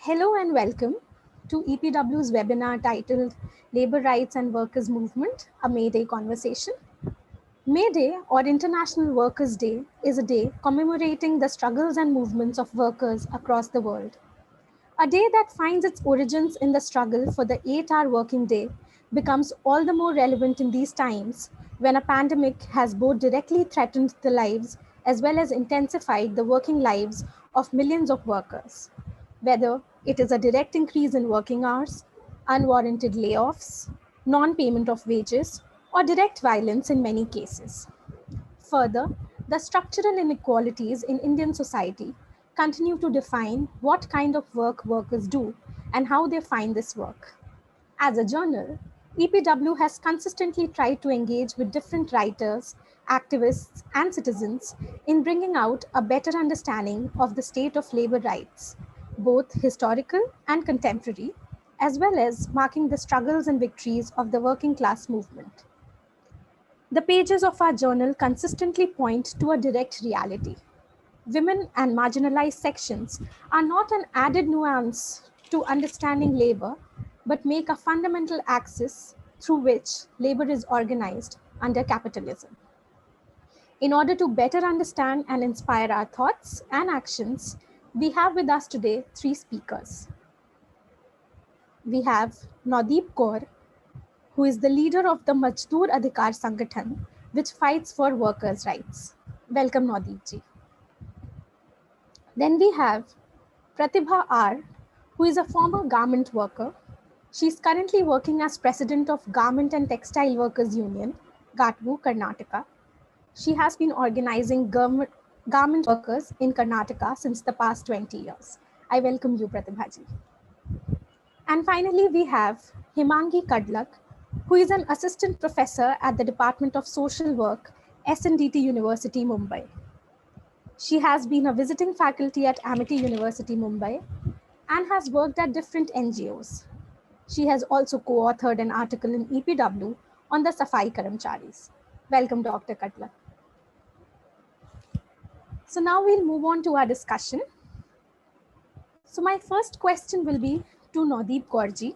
Hello and welcome to EPW's webinar titled Labor Rights and Workers' Movement, a May Day Conversation. May Day, or International Workers' Day, is a day commemorating the struggles and movements of workers across the world. A day that finds its origins in the struggle for the 8-hour working day becomes all the more relevant in these times when a pandemic has both directly threatened the lives as well as intensified the working lives of millions of workers. Whether it is a direct increase in working hours, unwarranted layoffs, non-payment of wages, or direct violence in many cases. Further, the structural inequalities in Indian society continue to define what kind of work workers do and how they find this work. As a journal, EPW has consistently tried to engage with different writers, activists, and citizens in bringing out a better understanding of the state of labor rights, both historical and contemporary, as well as marking the struggles and victories of the working class movement. The pages of our journal consistently point to a direct reality. Women and marginalized sections are not an added nuance to understanding labor, but make a fundamental axis through which labor is organized under capitalism. In order to better understand and inspire our thoughts and actions, we have with us today three speakers. We have Naudeep Kaur, who is the leader of the Mazdoor Adhikar Sangathan, which fights for workers' rights. Welcome, Naudeep ji. Then we have Pratibha R, who is a former garment worker. She is currently working as president of Garment and Textile Workers Union, Gatvu, Karnataka. She has been organizing garment workers in Karnataka since the past 20 years. I welcome you, Pratibha ji. And finally, we have Himangi Kadlak, who is an assistant professor at the Department of Social Work, SNDT University, Mumbai. She has been a visiting faculty at Amity University, Mumbai, and has worked at different NGOs. She has also co-authored an article in EPW on the Safai Karamcharis. Welcome, Dr. Kadlak. So now we'll move on to our discussion. So my first question will be to Naudeep Kaur ji.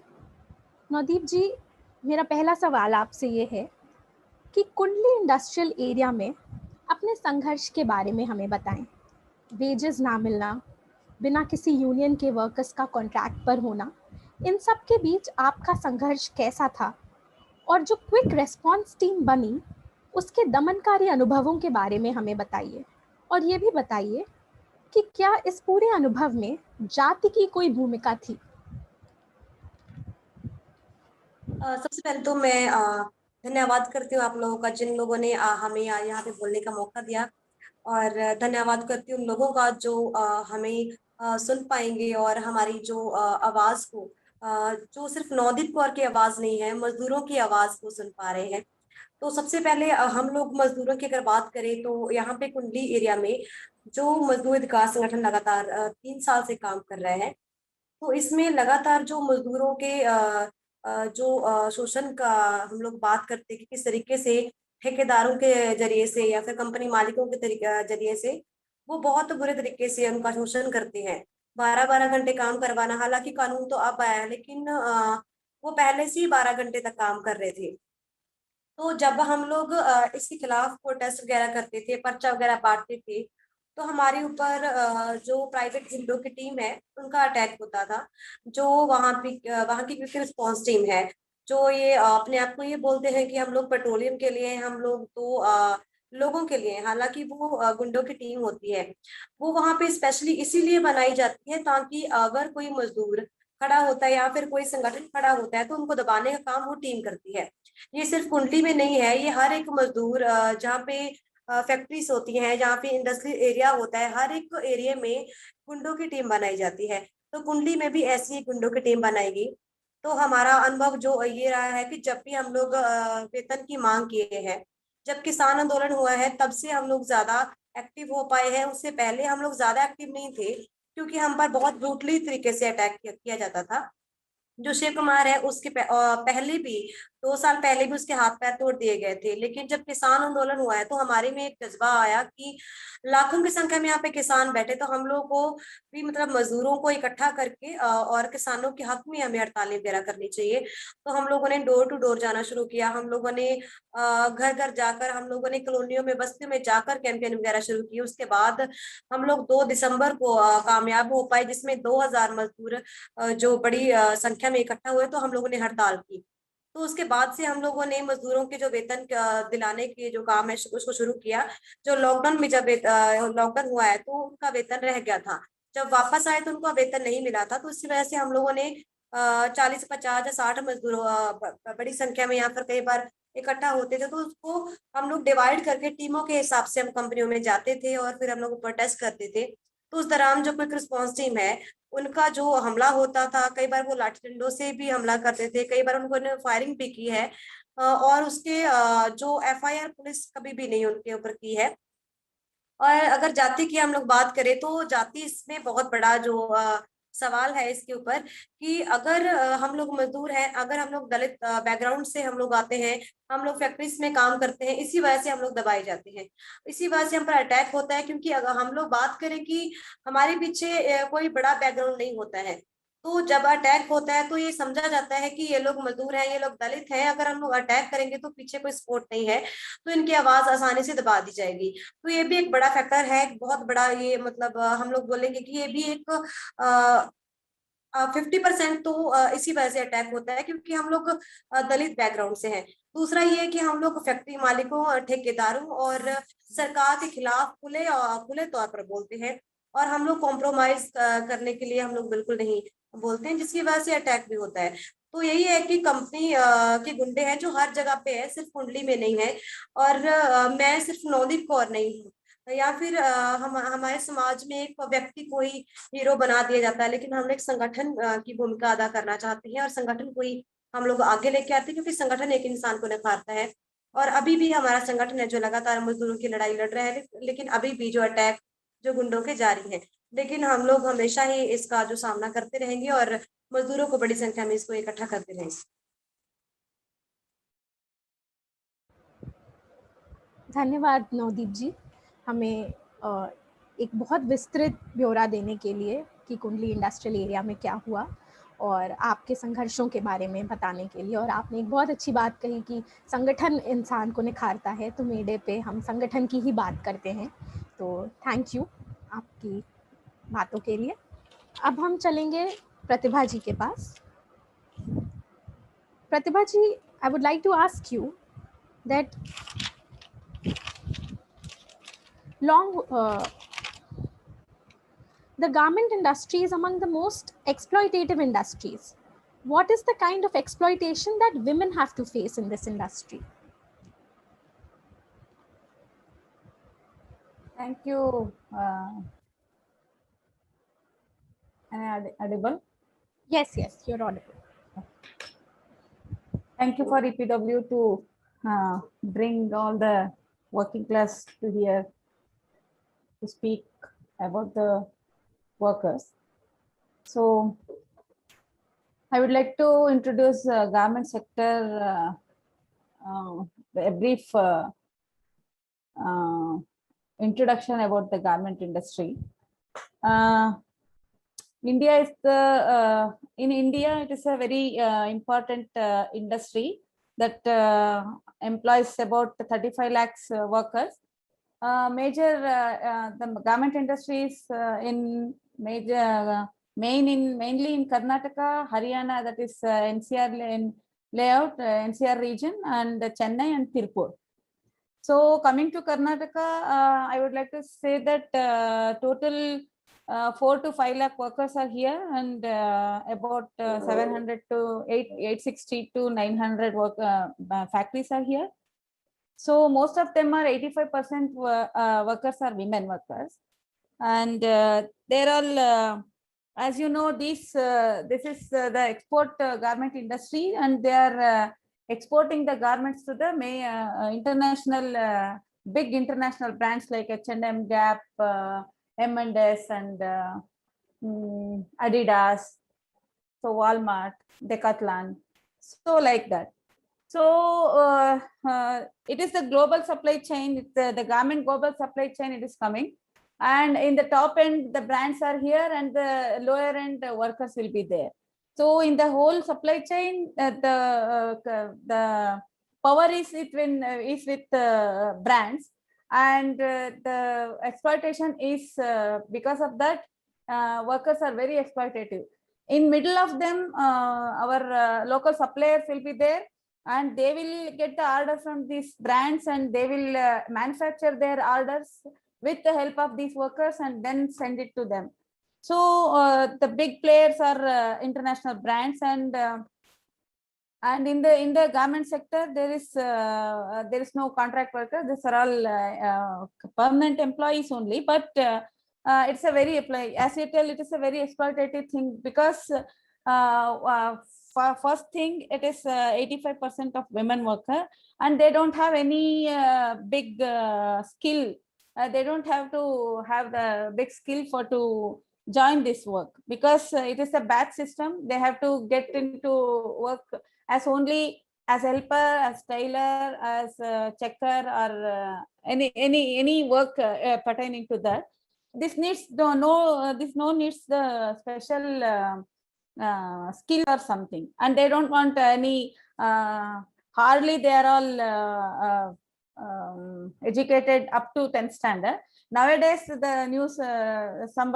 Naudeep ji, मेरा पहला सवाल आपसे ये है कि कुंडली industrial area में अपने संघर्ष के बारे में हमें बताएं। वेजेस ना मिलना, बिना किसी यूनियन के वर्कर्स का कॉन्ट्रैक्ट पर होना, इन सब के बीच आपका संघर्ष कैसा था? और जो क्विक रेस्पॉन्स टीम बनी, उसके दमनकारी अनुभवों के बारे में हमें बताइए। और ये भी बताइए कि क्या इस पूरे अनुभव में जाति की कोई भूमिका थी? सबसे पहले तो मैं धन्यवाद करती हूँ आप लोगों का, जिन लोगों ने हमें यहाँ पे बोलने का मौका दिया, और धन्यवाद करती हूँ उन लोगों का जो हमें सुन पाएंगे और हमारी जो आवाज को, जो सिर्फ नौदीप कौर की आवाज नहीं है, मजदूरों की आवाज को सुन पा रहे हैं। तो सबसे पहले हम लोग मजदूरों की अगर बात करें तो यहाँ पे कुंडली एरिया में जो मजदूर अधिकार संगठन लगातार 3 साल से काम कर रहे हैं, तो इसमें लगातार जो मजदूरों के जो शोषण का हम लोग बात करते हैं कि किस तरीके से ठेकेदारों के जरिए से या फिर कंपनी मालिकों के जरिए से वो बहुत बुरे तरीके से उनका शोषण करते हैं। 12-12 घंटे काम करवाना, हालांकि कानून तो अब आया है, लेकिन वो पहले से ही 12 घंटे तक काम कर रहे थे। तो जब हम लोग इसके खिलाफ प्रोटेस्ट वगैरह करते थे, पर्चा वगैरह बांटते थे, तो हमारे ऊपर जो प्राइवेट विंडो की टीम है उनका अटैक होता था। जो वहाँ की क्विक रिस्पॉन्स टीम है, जो ये अपने आप को ये बोलते हैं कि हम लोग पेट्रोलियम के लिए हैं, हम लोग तो लोगों के लिए हैं, हालांकि वो गुंडों की टीम होती है। वो वहाँ पे स्पेशली इसीलिए बनाई जाती है ताकि अगर कोई मजदूर खड़ा होता है या फिर कोई संगठन खड़ा होता है तो उनको दबाने का काम वो टीम करती है। ये सिर्फ कुंडली में नहीं है, ये हर एक मजदूर जहाँ पे फैक्ट्रीज होती हैं, जहाँ पे इंडस्ट्रियल एरिया होता है, हर एक एरिया में गुंडों की टीम बनाई जाती है। तो कुंडली में भी ऐसी गुंडों की टीम बनाएगी। तो हमारा अनुभव जो ये रहा है कि जब भी हम लोग वेतन की मांग किए हैं, जब किसान आंदोलन हुआ है तब से हम लोग ज्यादा एक्टिव हो पाए हैं। उससे पहले हम लोग ज्यादा एक्टिव नहीं थे क्योंकि हम पर बहुत ब्रूटली तरीके से अटैक किया जाता था। जो शिव कुमार है उसके पहले भी 2 साल पहले भी उसके हाथ पैर तोड़ दिए गए थे। लेकिन जब किसान आंदोलन हुआ है तो हमारे में एक जज्बा आया कि लाखों की संख्या में यहाँ पे किसान बैठे, तो हम लोग को भी मतलब मजदूरों को इकट्ठा करके और किसानों के हक में हमें हड़तालें वगैरह करनी चाहिए। तो हम लोगों ने डोर टू डोर जाना शुरू किया, हम लोगों ने घर घर जाकर, हम लोगों ने कॉलोनियों में, बस्तियों में जाकर कैंपेन वगैरह शुरू की। उसके बाद हम लोग 2 दिसंबर को कामयाब हो पाए, जिसमें 2000 मजदूर जो बड़ी संख्या में इकट्ठा हुए, तो हम लोगों ने हड़ताल की। तो उसके बाद से हम लोगों ने मजदूरों के जो वेतन दिलाने के जो काम है उसको शुरू किया। जो लॉकडाउन में जब लॉकडाउन हुआ है तो उनका वेतन रह गया था, जब वापस आए तो उनको वेतन नहीं मिला था। तो इसी वजह से हम लोगों ने 40, 50 या 60 मजदूर बड़ी संख्या में यहाँ पर कई बार इकट्ठा होते थे, तो उसको हम लोग डिवाइड करके टीमों के हिसाब से हम कंपनियों में जाते थे और फिर हम लोग प्रोटेस्ट करते थे। तो उस दौरान जो क्विक रिस्पॉन्स टीम है उनका जो हमला होता था, कई बार वो लाठी डंडों से भी हमला करते थे, कई बार उनको फायरिंग भी की है। और उसके जो एफआईआर पुलिस कभी भी नहीं उनके ऊपर की है। और अगर जाति की हम लोग बात करें तो जाति इसमें बहुत बड़ा जो सवाल है इसके ऊपर, कि अगर हम लोग मजदूर हैं, अगर हम लोग दलित बैकग्राउंड से हम लोग आते हैं, हम लोग फैक्ट्रीज में काम करते हैं, इसी वजह से हम लोग दबाए जाते हैं, इसी वजह से हम पर अटैक होता है। क्योंकि अगर हम लोग बात करें कि हमारे पीछे कोई बड़ा बैकग्राउंड नहीं होता है, तो जब अटैक होता है तो ये समझा जाता है कि ये लोग मजदूर हैं, ये लोग दलित हैं, अगर हम लोग अटैक करेंगे तो पीछे कोई सपोर्ट नहीं है, तो इनकी आवाज आसानी से दबा दी जाएगी। तो ये भी एक बड़ा फैक्टर है, बहुत बड़ा ये मतलब हम लोग बोलेंगे कि ये भी एक 50% तो इसी वजह से अटैक होता है, क्योंकि हम लोग दलित बैकग्राउंड से हैं। दूसरा ये है कि हम लोग फैक्ट्री मालिकों, ठेकेदारों और सरकार के खिलाफ खुले तौर पर बोलते हैं, और हम लोग कॉम्प्रोमाइज करने के लिए हम लोग बिल्कुल नहीं बोलते हैं, जिसकी वजह से अटैक भी होता है। तो यही है कि कंपनी के गुंडे हैं जो हर जगह पे है, सिर्फ कुंडली में नहीं है। और मैं सिर्फ नवदीप कौर नहीं हूँ, या फिर हम हमारे समाज में एक व्यक्ति को ही हीरो बना दिया जाता है, लेकिन हम एक संगठन की भूमिका अदा करना चाहते हैं और संगठन को ही हम लोग आगे लेके आते हैं, क्योंकि संगठन एक इंसान को निखारता है। और अभी भी हमारा संगठन है जो लगातार मजदूरों की लड़ाई लड़ रहा है, लेकिन अभी भी जो अटैक जो गुंडों के जारी है, लेकिन हम लोग हमेशा ही इसका जो सामना करते रहेंगे और मजदूरों को बड़ी संख्या में इसको इकट्ठा करते रहेंगे। धन्यवाद नवदीप जी, हमें एक बहुत विस्तृत ब्यौरा देने के लिए कि कुंडली इंडस्ट्रियल एरिया में क्या हुआ और आपके संघर्षों के बारे में बताने के लिए। और आपने एक बहुत अच्छी बात कही कि संगठन इंसान को निखारता है, तो मेडे पे हम संगठन की ही बात करते हैं। तो थैंक यू आपकी बातों के लिए। अब हम चलेंगे प्रतिभा जी के पास। Pratibha ji, I would like to ask you that the garment industry is among the most exploitative industries. What is the kind of exploitation that women have to face in this industry? Thank you. Am I audible? Yes, you're audible. Thank you for EPW to bring all the working class to here to speak about the workers. So I would like to introduce garment sector, a brief introduction about the garment industry. India is in India, it is a very important industry that employs about 35 lakhs workers. The garment industry is mainly in Karnataka, Haryana, that is NCR layout, NCR region, and Chennai and Tirupur. So coming to Karnataka, I would like to say that total 4 to 5 lakh workers are here, and about 700 to 860 to 900 factories are here. So most of them are 85% workers are women workers, and they're all, as you know, this is the export garment industry, and they are exporting the garments to the international big international brands like H&M, Gap, M&S, and Adidas, so Walmart, Decathlon, so like that. So it is the global supply chain, it's the garment global supply chain, it is coming. And in the top end, the brands are here, and the lower end workers will be there. So in the whole supply chain, the power is with brands, and the exploitation is because of that. Workers are very exploitative. In middle of them, our local suppliers will be there, and they will get the order from these brands, and they will manufacture their orders with the help of these workers and then send it to them. So the big players are international brands, and in the garment sector there is no contract workers. These are all permanent employees only, but it's a very, as you tell, it is a very exploitative thing, because first thing, it is 85% of women worker, and they don't have any big skill. They don't have to have the big skill to join this work, because it is a batch system. They have to get into work as only as helper, as tailor, as checker, or any work pertaining to that. This needs no needs the special skill or something, and they don't want any hardly they are all educated up to 10th standard. Nowadays the news, some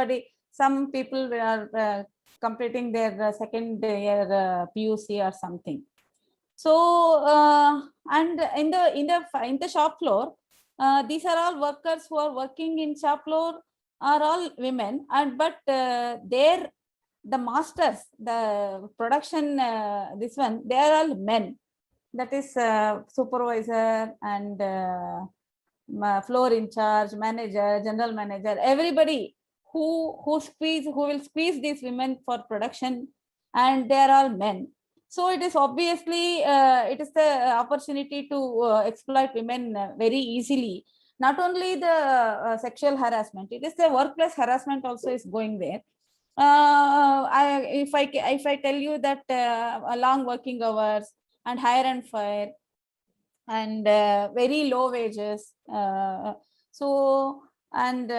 people are completing their second year PUC or something. So and in the shop floor, these are all workers who are working in shop floor are all women, and but the masters, the production, this one, they are all men. That is supervisor and floor in charge, manager, general manager, everybody who will squeeze these women for production, and they are all men. So it is obviously it is the opportunity to exploit women very easily. Not only the sexual harassment, it is the workplace harassment also is going there. If I tell you that long working hours and hire and fire and very low wages, and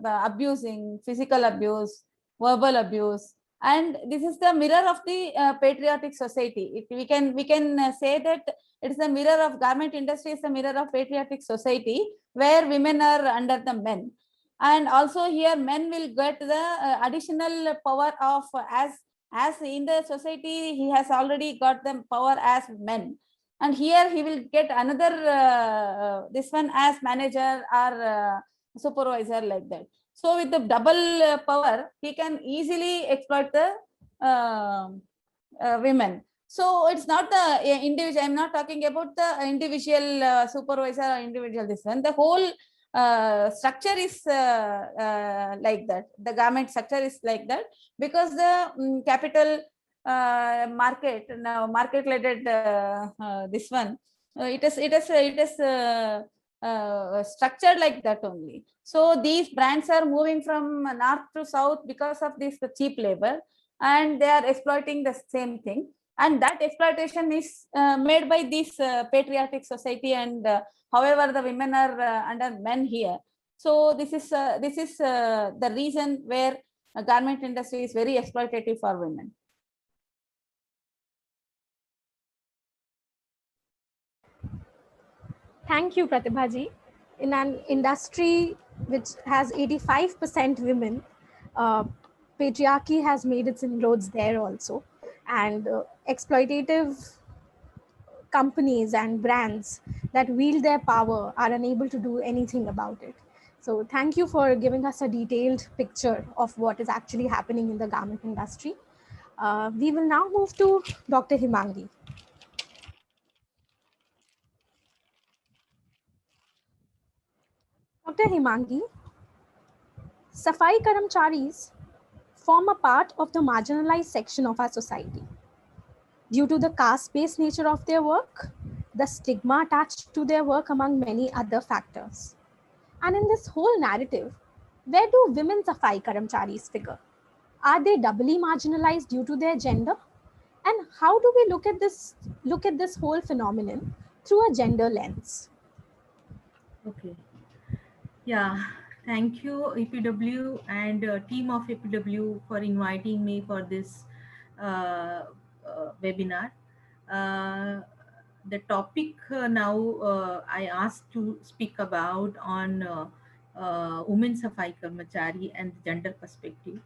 abusing, physical abuse, verbal abuse, and this is the mirror of the patriotic society. We can say that it is the mirror of garment industry, is the mirror of patriotic society, where women are under the men. And also here men will get the additional power of, as in the society he has already got the power as men, and here he will get another this one as manager or supervisor, like that. So with the double power, he can easily exploit the women. So it's not the individual. I'm not talking about the individual supervisor or individual this one. The whole structure is like that. The garment structure is like that, because the capital market, now market related this one, it is structured like that only. So these brands are moving from north to south because of this cheap labor, and they are exploiting the same thing. And that exploitation is made by this patriotic society, and however the women are under men here. So this is the reason where garment industry is very exploitative for women. Thank you, Pratibha ji. In an industry which has 85% women, patriarchy has made its inroads there also, and exploitative companies and brands that wield their power are unable to do anything about it. So thank you for giving us a detailed picture of what is actually happening in the garment industry. We will now move to Dr. Himangi. Dr. Himangi, Safai Karamcharis form a part of the marginalized section of our society. Due to the caste-based nature of their work, the stigma attached to their work, among many other factors. And in this whole narrative, where do women Safai Karamcharis figure? Are they doubly marginalized due to their gender? And how do we look at this whole phenomenon through a gender lens? Okay. Yeah, thank you EPW and team of EPW for inviting me for this webinar. Uh, the topic now I asked to speak about on women Safai Karmachari and gender perspective.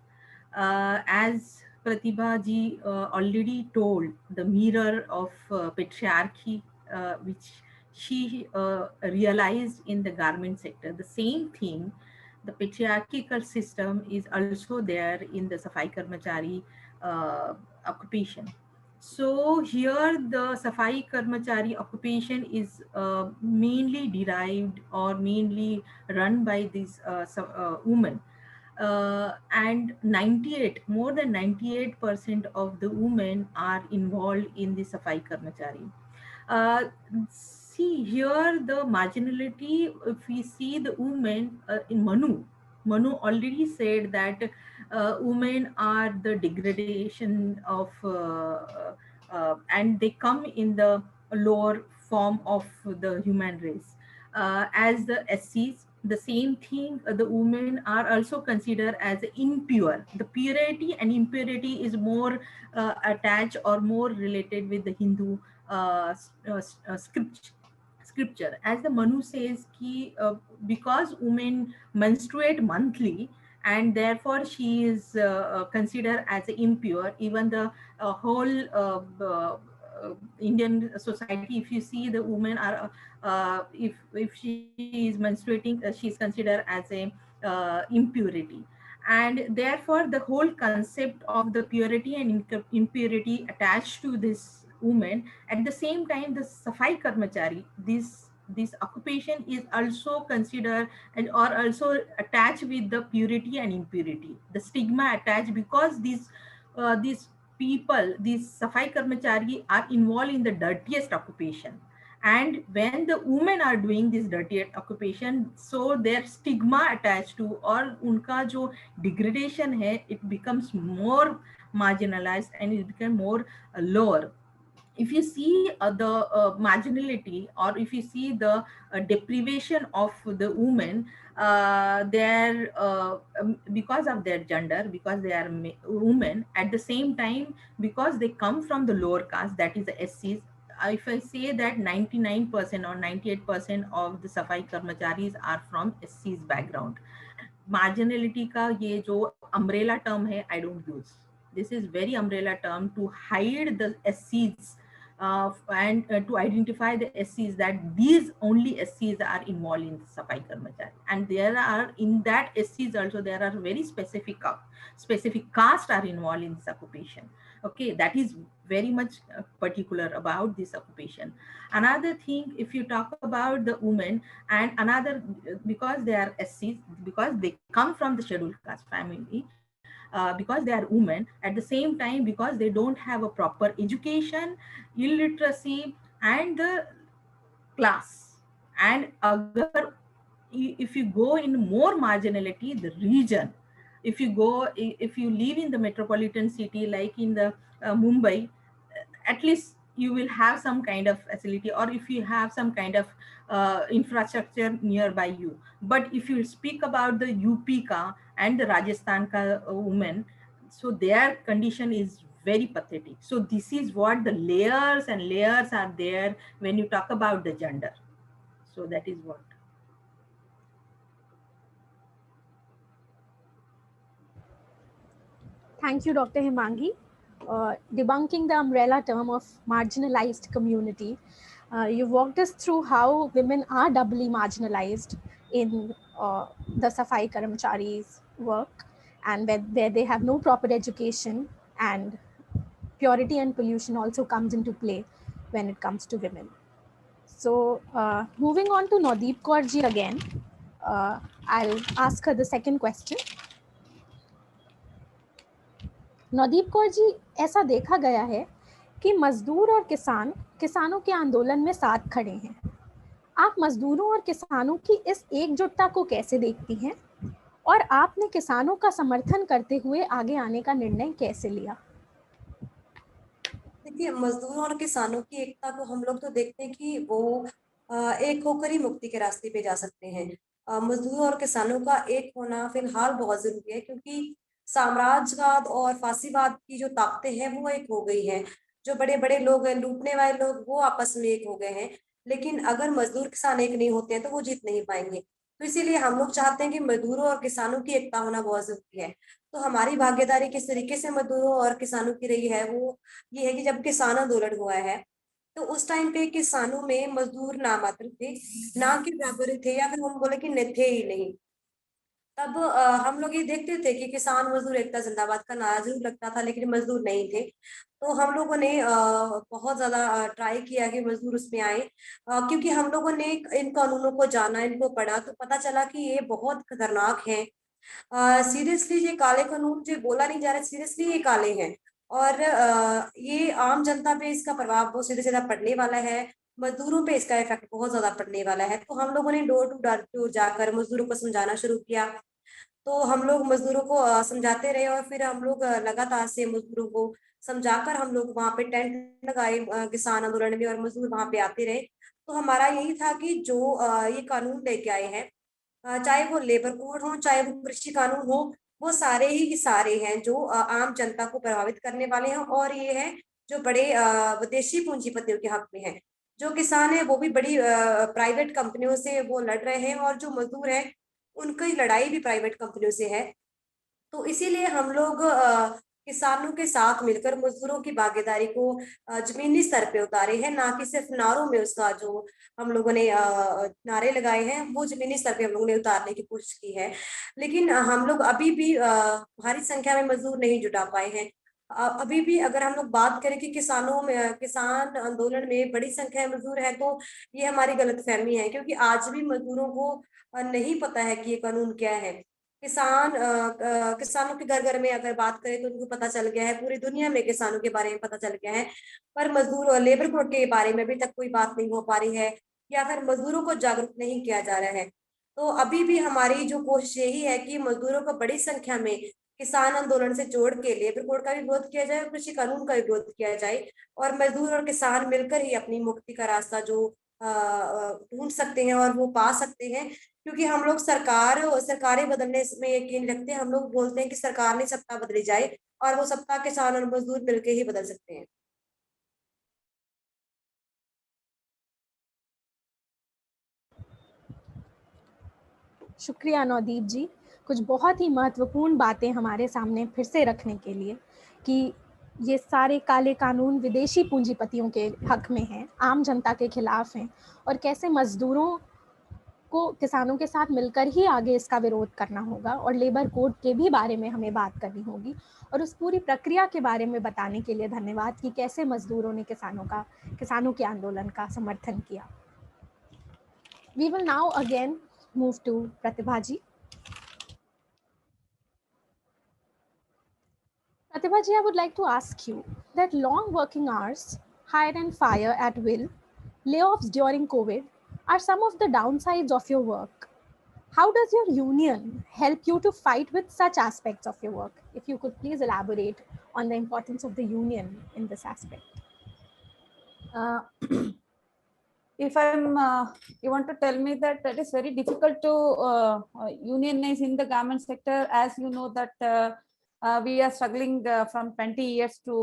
As Pratibha ji already told, the mirror of patriarchy, which she realized in the garment sector. The same thing, the patriarchal system is also there in the Safai Karmachari occupation. So here the Safai Karmachari occupation is mainly derived or mainly run by these women. And more than 98% of the women are involved in the Safai Karmachari. Uh, See here the marginality, if we see the women in Manu already said that women are the degradation of and they come in the lower form of the human race. As the SCs, the same thing, the women are also considered as impure. The purity and impurity is more attached or more related with the Hindu scripture. As the Manu says ki, because women menstruate monthly and therefore she is considered as impure. Even the whole Indian society, if you see the women are if she is menstruating, she is considered as a impurity. And therefore the whole concept of the purity and impurity attached to this woman. At the same time, the Safai Karmachari, this occupation is also considered and or also attached with the purity and impurity, the stigma attached, because these people, these Safai Karmachari are involved in the dirtiest occupation. And when the women are doing this dirty occupation, so their stigma attached to or unka jo degradation hai, it becomes more marginalized and it becomes more lower. If you see the marginality, or if you see the deprivation of the women, because of their gender, because they are women, at the same time because they come from the lower caste, that is the SCs. If I say that 99% or 98% of the Safai Karmacharis are from SC's background, marginality का ये जो umbrella term है, I don't use. This is very umbrella term to hide the SCs and to identify the SCs, that these only SCs are involved in Safai Karmachari. And there are in that SCs also there are very specific caste are involved in this occupation. Okay, that is very much particular about this occupation. Another thing, if you talk about the women, and another, because they are SCs, because they come from the scheduled caste family, because they are women, at the same time because they don't have a proper education, illiteracy, and the class. And if you go in more marginality, the region, if you live in the metropolitan city like in the Mumbai, at least you will have some kind of facility, or if you have some kind of infrastructure nearby you. But if you speak about the UP ka and the Rajasthan ka women, so their condition is very pathetic. So this is what the layers and layers are there when you talk about the gender. So that is what. Thank you, Dr. Himangi. Debunking the umbrella term of marginalized community, you walked us through how women are doubly marginalized in the Safai Karmachari's work, and where they have no proper education, and purity and pollution also comes into play when it comes to women. So moving on to Naudeep Kaur ji again, I'll ask her the second question. Nodeep Kaur ji, ऐसा देखा गया है कि मजदूर और किसान किसानों के आंदोलन में साथ खड़े हैं। आप मजदूरों और किसानों की इस एकजुटता को कैसे देखती हैं, और आपने किसानों का समर्थन करते हुए आगे आने का निर्णय कैसे लिया? क्योंकि मजदूरों और किसानों की एकता को हम लोग तो देखते हैं कि वो एक होकर ही मुक्ति के रास्ते पे जा सकते हैं। मजदूरों और किसानों का एक होना फिलहाल बहुत जरूरी है, क्योंकि साम्राज्यवाद और फासीवाद की जो ताकतें हैं वो एक हो गई हैं। जो बड़े बड़े लोग हैं, लूटने वाले लोग, वो आपस में एक हो गए हैं। लेकिन अगर मजदूर किसान एक नहीं होते हैं तो वो जीत नहीं पाएंगे। तो इसीलिए हम लोग चाहते हैं कि मजदूरों और किसानों की एकता होना बहुत जरूरी है। तो हमारी भागीदारी किस तरीके से मजदूरों और किसानों की रही है, वो ये है कि जब किसान आंदोलन हुआ है तो उस टाइम पे किसानों में मजदूर नामात्र थे, ना के बराबर थे, या फिर हम बोले कि नहीं थे ही नहीं। तब हम लोग ये देखते थे कि किसान मजदूर एकता जिंदाबाद का नारा जरूर लगता था, लेकिन मजदूर नहीं थे। तो हम लोगों ने बहुत ज्यादा ट्राई किया कि मजदूर उसमें आए, क्योंकि हम लोगों ने इन कानूनों को जाना, इनको पढ़ा, तो पता चला कि ये बहुत खतरनाक है। सीरियसली ये काले कानून जो बोला नहीं जा रहा, सीरियसली ये काले हैं। और ये आम जनता पे इसका प्रभाव बहुत सीधे सीधा पड़ने वाला है। मजदूरों पे इसका इफेक्ट बहुत ज्यादा पड़ने वाला है। तो हम लोगों ने डोर टू डोर जाकर मजदूरों को समझाना शुरू किया। तो हम लोग मजदूरों को समझाते रहे, और फिर हम लोग लगातार से मजदूरों को समझाकर हम लोग वहां पे टेंट लगाए किसान आंदोलन में, और मजदूर वहां पे आते रहे। तो हमारा यही था कि जो ये कानून लेके आए हैं, चाहे वो लेबर कोड हो, चाहे वो कृषि कानून हो, वो सारे ही सारे हैं जो आम जनता को प्रभावित करने वाले हैं। और ये है जो बड़े विदेशी पूंजीपतियों के हक में है। जो किसान है वो भी बड़ी प्राइवेट कंपनियों से वो लड़ रहे हैं, और जो मजदूर है उनकी लड़ाई भी प्राइवेट कंपनियों से है। तो इसीलिए हम लोग किसानों के साथ मिलकर मजदूरों की भागीदारी को जमीनी स्तर पे उतारे हैं, ना कि सिर्फ नारों में उसका जो हम लोगों ने नारे लगाए हैं वो जमीनी स्तर पे हम लोगों ने उतारने की कोशिश की है। लेकिन हम लोग अभी भी भारी संख्या में मजदूर नहीं जुटा पाए हैं। अभी भी अगर हम लोग बात करें कि किसानों में किसान आंदोलन में बड़ी संख्या में मजदूर है, तो ये हमारी गलतफहमी है, क्योंकि आज भी मजदूरों को नहीं पता है कि ये कानून क्या है। किसानों के घर घर में अगर बात करें तो उनको पता चल गया है, पूरी दुनिया में किसानों के बारे में पता चल गया है। पर मजदूर और लेबर कोड के बारे में अभी तक कोई बात नहीं हो पा रही है, या फिर मजदूरों को जागरूक नहीं किया जा रहा है। तो अभी भी हमारी जो कोशिश यही है कि मजदूरों को बड़ी संख्या में किसान आंदोलन से जोड़ के लेबर कोड का भी विरोध किया जाए और कृषि कानून का भी विरोध किया जाए, और मजदूर और किसान मिलकर ही अपनी मुक्ति का रास्ता जो ढूंढ सकते हैं और वो पा सकते हैं। क्योंकि हम लोग सरकारें बदलने में यकीन रखते हैं। हम लोग बोलते हैं कि सरकार नहीं, सत्ता बदली जाए, और वो सत्ता किसान और मजदूर मिलकर ही बदल सकते हैं। शुक्रिया नवदीप जी, कुछ बहुत ही महत्वपूर्ण बातें हमारे सामने फिर से रखने के लिए कि ये सारे काले कानून विदेशी पूंजीपतियों के हक में हैं, आम जनता के खिलाफ हैं, और कैसे मजदूरों को किसानों के साथ मिलकर ही आगे इसका विरोध करना होगा, और लेबर कोड के भी बारे में हमें बात करनी होगी। और उस पूरी प्रक्रिया के बारे में बताने के लिए धन्यवाद कि कैसे मजदूरों ने किसानों के आंदोलन का समर्थन किया। We will now again move to Pratibha ji. Pratibha ji, I would like to ask you that long working hours, hire and fire at will, layoffs during COVID are some of the downsides of your work. How does your union help you to fight with such aspects of your work? If you could please elaborate on the importance of the union in this aspect. If you want to tell me that it is very difficult to unionize in the garment sector, as you know that we are struggling from 20 years to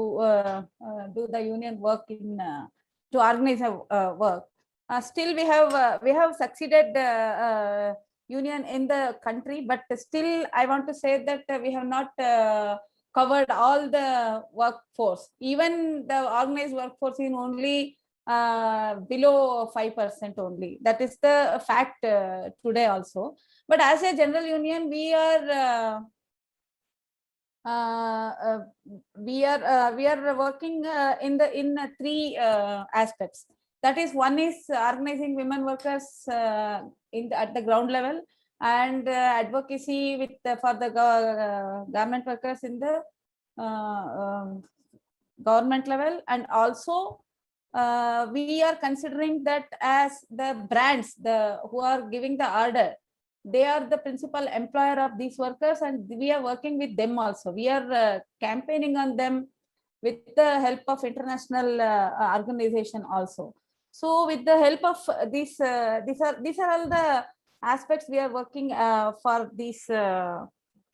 do the union work to organize work. Still, we have succeeded union in the country, but still, I want to say that we have not covered all the workforce. Even the organized workforce in only below 5% only. That is the fact today also. But as a general union, we are working in three aspects. That is, one is organizing women workers at the ground level, and advocacy for the garment workers in the government level, and also we are considering that as the brands who are giving the order, they are the principal employer of these workers, and we are working with them also. We are campaigning on them with the help of international organization also. So with the help of these are all the aspects we are working for this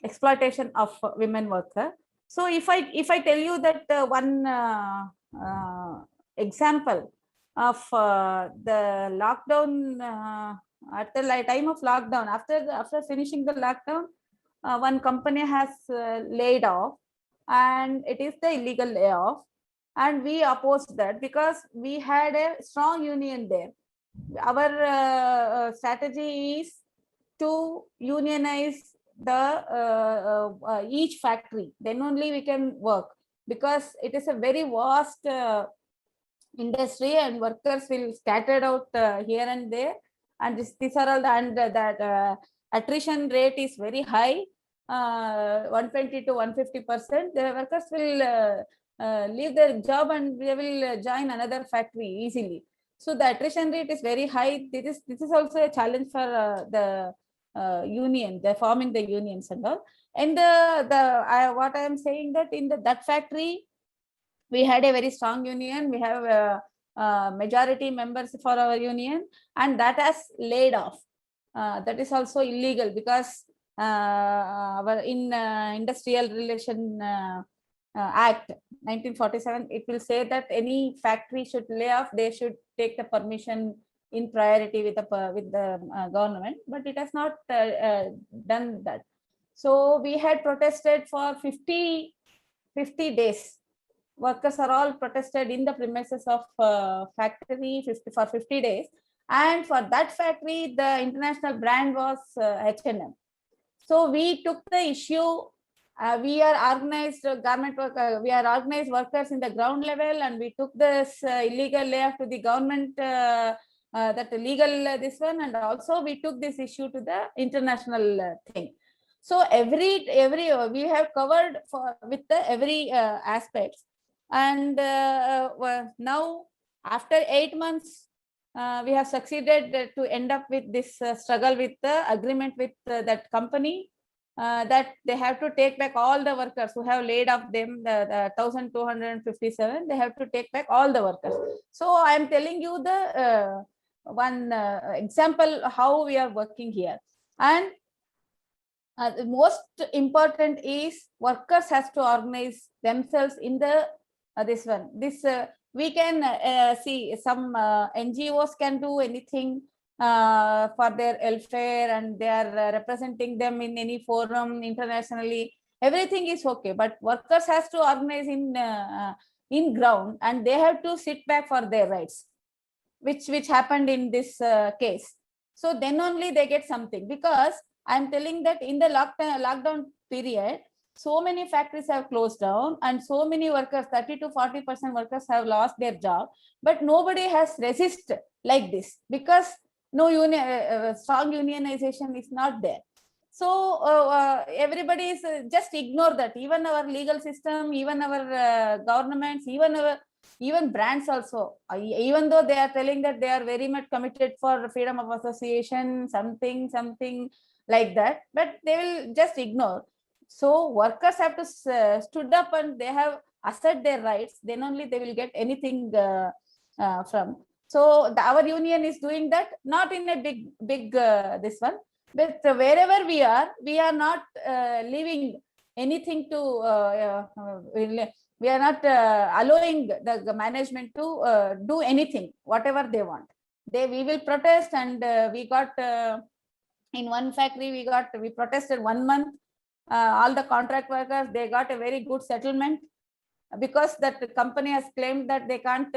exploitation of women worker. So if I tell you that one example of the lockdown, at the time of lockdown, after finishing the lockdown, one company has laid off, and it is the illegal layoff, and we opposed that because we had a strong union there. Our strategy is to unionize the each factory, then only we can work, because it is a very vast industry and workers will scattered out here and there, and these are all the, and that attrition rate is very high, 120 to 150%. The workers will leave their job and they will join another factory easily. So the attrition rate is very high. This is also a challenge for the union, they're forming the unions and all. And what I am saying that in that factory, we had a very strong union. We have majority members for our union, and that has laid off. That is also illegal because our Industrial Relation Act 1947, it will say that any factory should lay off, they should take the permission in priority with the government, but it has not done that. So we had protested for 50 days. Workers are all protested in the premises of factory for 50 days. And for that factory, the international brand was H&M. So we took the issue. We are organized garment worker. We are organized workers in the ground level, and we took this illegal layoff to the government, that legal this one, and also we took this issue to the international thing. So every we have covered with the every aspects. And now after 8 months, we have succeeded to end up with this struggle with the agreement with that company, that they have to take back all the workers who have laid off them, the 1,257, they have to take back all the workers. So I am telling you the one example how we are working here. And the most important is workers has to organize themselves in the this one. We can see some NGOs can do anything for their welfare, and they are representing them in any forum internationally. Everything is okay, but workers has to organize in ground, and they have to sit back for their rights, which happened in this case. So then only they get something, because I'm telling that in the lockdown period, so many factories have closed down, and so many workers, 30 to 40% workers have lost their job, but nobody has resisted like this, because no strong unionization is not there. So everybody is just ignore that. Even our legal system, even our governments, even brands also, even though they are telling that they are very much committed for freedom of association, something like that, but they will just ignore. So workers have to stood up, and they have assert their rights, then only they will get anything from. So our union is doing that, not in a big this one, but wherever we are not leaving anything to we are not allowing the management to do anything, whatever they want. We will protest, and we got in one factory, we protested 1 month. All the contract workers, they got a very good settlement, because that company has claimed that they can't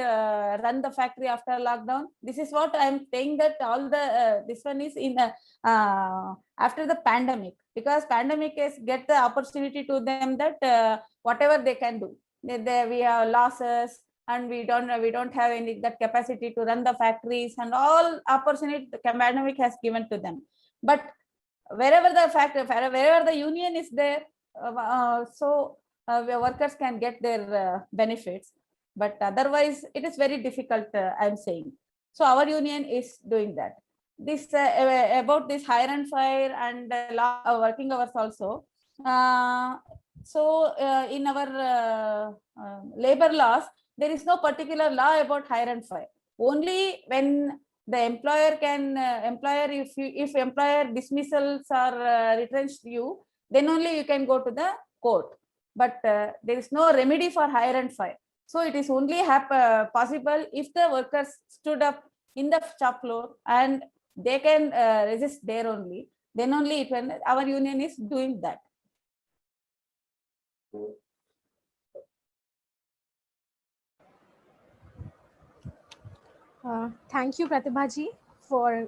run the factory after lockdown. This is what I'm saying, that all the this one is in after the pandemic, because pandemic is get the opportunity to them that whatever they can do. We have losses, and we don't have any that capacity to run the factories, and all opportunity the pandemic has given to them. But wherever the union is there, workers can get their benefits, but otherwise it is very difficult, I'm saying. So our union is doing that. This about this hire and fire and working hours also, So in our labor laws, there is no particular law about hire and fire. Only when the employer can if employer dismissals or retrenched you, then only you can go to the court. But there is no remedy for hire and fire. So it is only possible if the workers stood up in the shop floor and they can resist there only. Then only our union is doing that. Thank you, Pratibha ji, for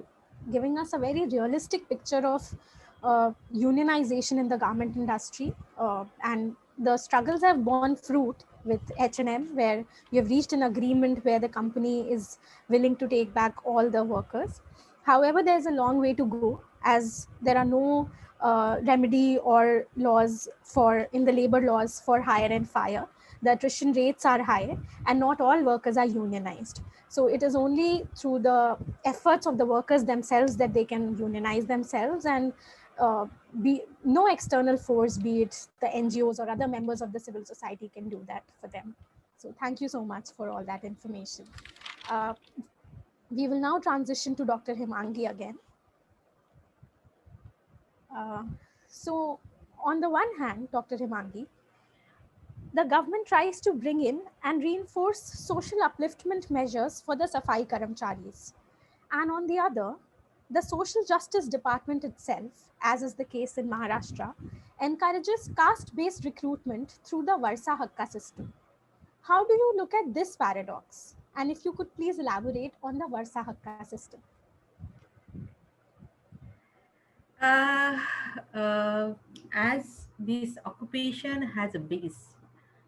giving us a very realistic picture of unionization in the garment industry. And the struggles have borne fruit with H&M, where we have reached an agreement where the company is willing to take back all the workers. However, there's a long way to go, as there are no remedy or laws in the labor laws for hire and fire. The attrition rates are high and not all workers are unionized. So it is only through the efforts of the workers themselves that they can unionize themselves, and no external force, be it the NGOs or other members of the civil society, can do that for them. So thank you so much for all that information. We will now transition to Dr. Himangi again. So on the one hand, Dr. Himangi, the government tries to bring in and reinforce social upliftment measures for the Safai Karamcharis. And on the other, the Social Justice Department itself, as is the case in Maharashtra, encourages caste-based recruitment through the Varsa Hakka system. How do you look at this paradox? And if you could please elaborate on the Varsa Hakka system. As this occupation has a base,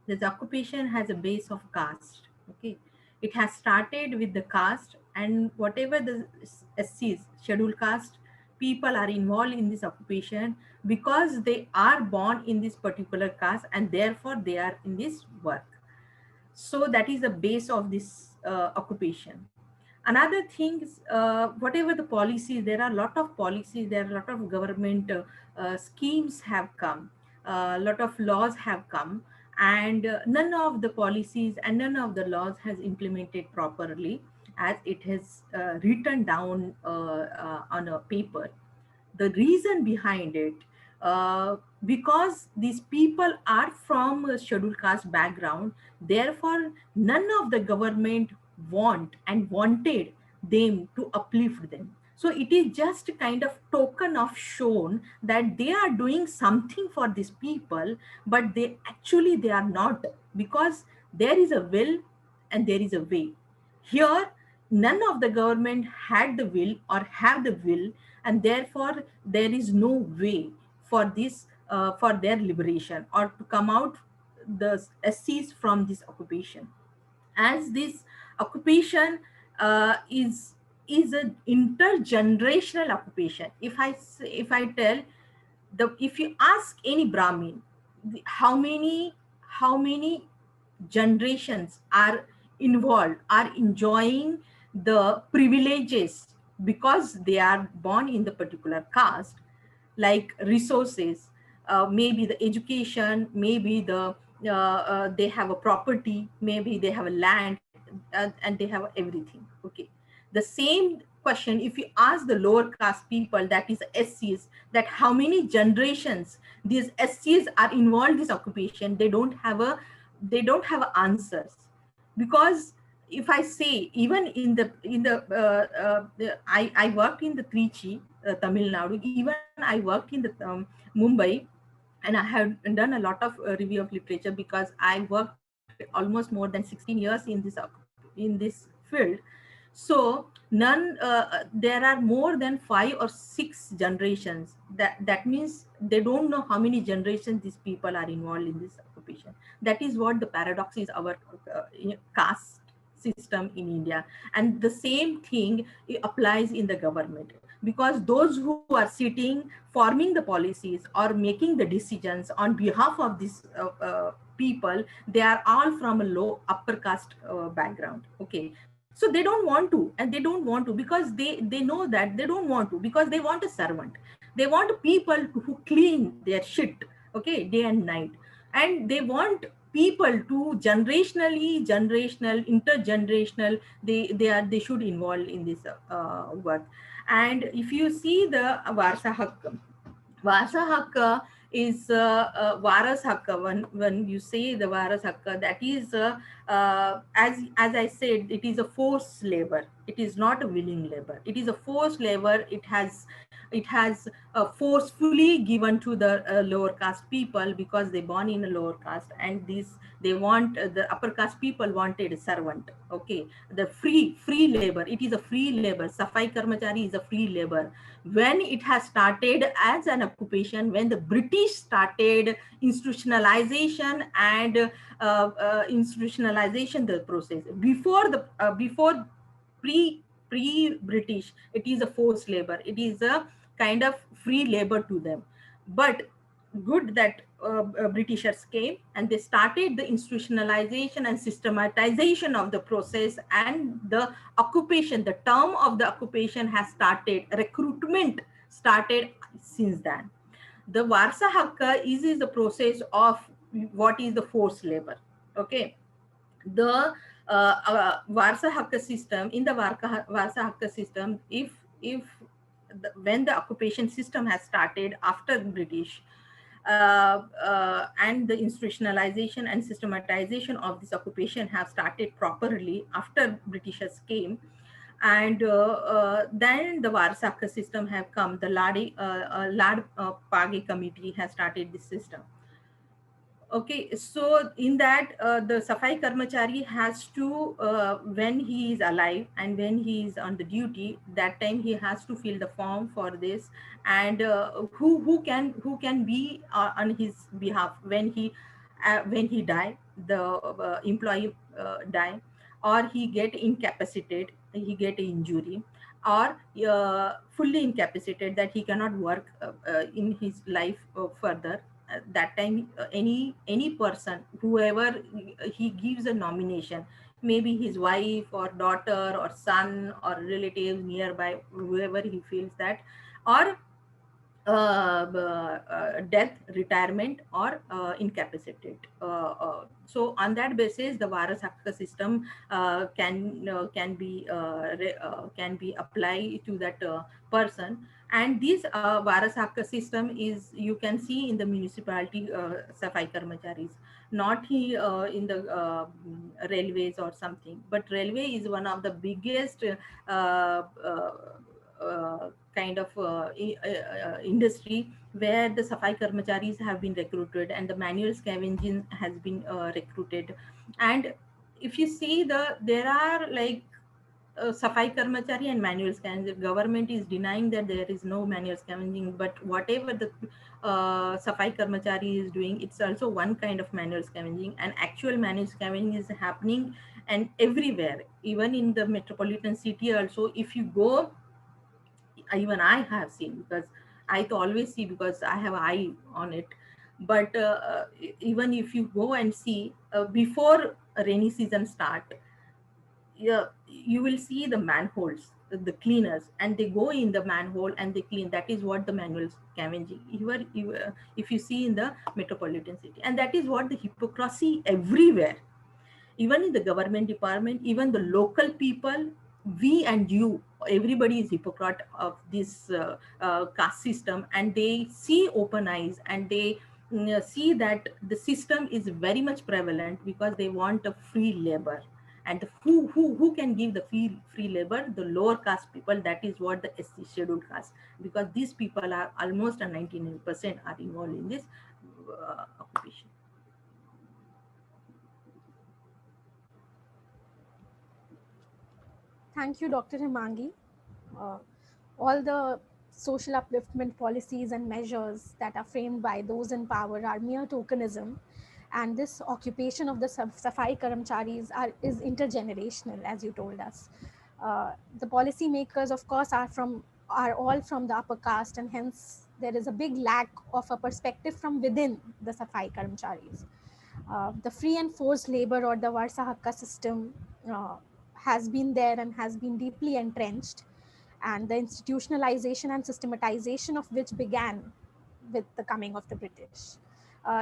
this occupation has a base of caste. Okay, it has started with the caste, and whatever the SCs, scheduled caste people are involved in this occupation because they are born in this particular caste and therefore they are in this work. So that is the base of this occupation. Another thing is, whatever the policies, there are a lot of policies, there are a lot of government schemes have come, a lot of laws have come, and none of the policies and none of the laws has implemented properly as it has written down on a paper. The reason behind it, because these people are from a scheduled caste background, therefore none of the government wanted them to uplift them. So it is just a kind of token of shown that they are doing something for these people, but they are not, because there is a will and there is a way. Here none of the government had the will or have the will, and therefore there is no way for this for their liberation or to come out the SCs from this occupation. As this occupation is an intergenerational occupation. If I tell, if you ask any Brahmin how many generations are involved, are enjoying the privileges because they are born in the particular caste, like resources, maybe the education, maybe they have a property, maybe they have a land, and they have everything. Okay, the same question if you ask the lower caste people, that is SCs, that how many generations these SCs are involved in this occupation, they don't have answers. Because if I say, even I worked in the Trichy, Tamil Nadu, even I worked in the Mumbai, and I have done a lot of review of literature because I worked almost more than 16 years in this field. So there are more than 5 or 6 generations. That means they don't know how many generations these people are involved in this occupation. That is what the paradox is, our caste system in India. And the same thing applies in the government, because those who are sitting forming the policies or making the decisions on behalf of these people, they are all from a low upper caste background. Okay, so they don't want to, and they don't want to because they know that they don't want to, because they want a servant. They want people who clean their shit, okay, day and night. and they want people to intergenerational, they should involve in this work. And if you see the Vasa Hakka is Varas Hakka. When you say the Varas Hakka, that is as I said, it is a forced labor. It is not a willing labor. It is a forced labor. It has forcefully given to the lower caste people, because they born in a lower caste, and these they want the upper caste people wanted a servant. Okay, the free labor. It is a free labor. Safai karmachari is a free labor. When it has started as an occupation, when the British started institutionalization and institutionalization the process, before pre-British, it is a forced labor. It is a kind of free labor to them. But good that Britishers came and they started the institutionalization and systematization of the process, and the occupation, the term of the occupation has started, recruitment started since then. The Varsa Hakka is the process of what is the forced labor. Okay, the Varsa Hakka system, in the Varsa Hakka system, if when the occupation system has started after British, and the institutionalization and systematization of this occupation have started properly after Britishers came, and then the Varsa Hakka system have come. The Lad Page committee has started this system. Okay, so in that the Safai Karmachari has to, when he is alive and when he is on the duty, that time he has to fill the form for this, and who can be on his behalf when he die, the employee die, or he get incapacitated, he get injury, or fully incapacitated, that he cannot work in his life further. That time any person, whoever he gives a nomination, maybe his wife or daughter or son or relatives nearby, whoever he feels that, or death, retirement, or incapacitate. So on that basis, the Varas Hakka system can be applied to that person. And this Varas Hakka system is, you can see in the municipality Safai Karmacharis, not he in the railways or something. But railway is one of the biggest kind of industry where the Safai Karmacharis have been recruited, and the manual scavenging has been recruited. And if you see there are like Safai Karmachari and manual scavenging. The government is denying that there is no manual scavenging, but whatever the Safai Karmachari is doing, it's also one kind of manual scavenging, and actual manual scavenging is happening and everywhere, even in the metropolitan city also. If you go, even I have seen, because I always see, because I have eye on it. But even if you go and see before rainy season start, yeah, you will see the manholes, the cleaners, and they go in the manhole and they clean. That is what the manual scavenging. If you see in the metropolitan city, and that is what the hypocrisy everywhere, even in the government department, even the local people, we and you, everybody is hypocrite of this caste system, and they see open eyes, and they see that the system is very much prevalent, because they want a free labor. And who can give the free labor? The lower caste people. That is what the SC scheduled caste, because these people are almost 99% are involved in this occupation. Thank you, Dr. Himangi. Uh, all the social upliftment policies and measures that are framed by those in power are mere tokenism. And this occupation of the Safai Karamcharis is intergenerational, as you told us. The policy makers, of course, are all from the upper caste, and hence there is a big lack of a perspective from within the Safai Karamcharis. The free and forced labor, or the Varsa Hakka system, has been there and has been deeply entrenched, and the institutionalization and systematization of which began with the coming of the British.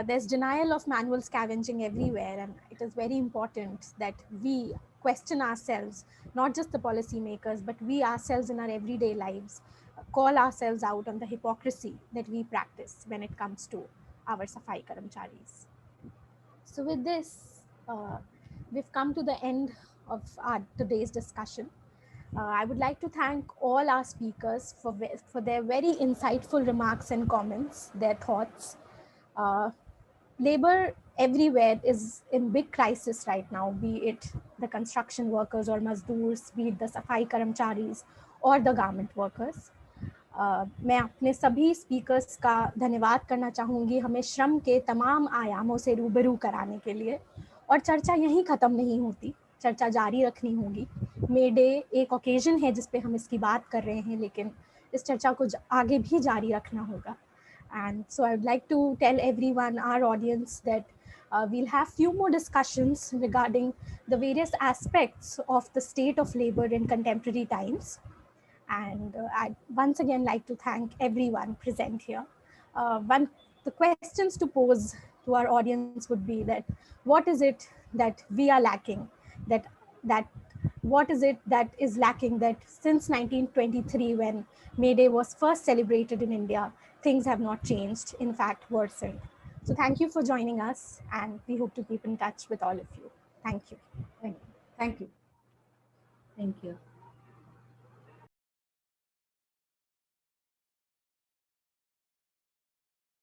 There's denial of manual scavenging everywhere, and it is very important that we question ourselves, not just the policymakers, but we ourselves in our everyday lives, call ourselves out on the hypocrisy that we practice when it comes to our Safai Karamcharis. So with this, we've come to the end of our today's discussion. I would like to thank all our speakers for their very insightful remarks and comments, their thoughts. Labor everywhere is in big crisis right now, be it the construction workers or mazdoors, be it the Safai Karamcharis or the garment workers. मैं अपने सभी speakers का धन्यवाद करना चाहूँगी हमें श्रम के तमाम आयामों से रूबरू कराने के लिए, और चर्चा यहीं ख़त्म नहीं होती, चर्चा जारी रखनी होगी। मे डे एक ओकेजन है जिस पे हम इसकी बात कर रहे हैं, लेकिन इस चर्चा को आगे भी जारी रखना होगा। And so I would like to tell everyone, our audience, that we'll have few more discussions regarding the various aspects of the state of labor in contemporary times. And I'd once again like to thank everyone present here. The questions to pose to our audience would be that what is it that we are lacking, that what is it that is lacking, that since 1923, when May Day was first celebrated in India, things have not changed, in fact worsened. So thank you for joining us, and we hope to keep in touch with all of you. Thank you. Thank you. Thank you.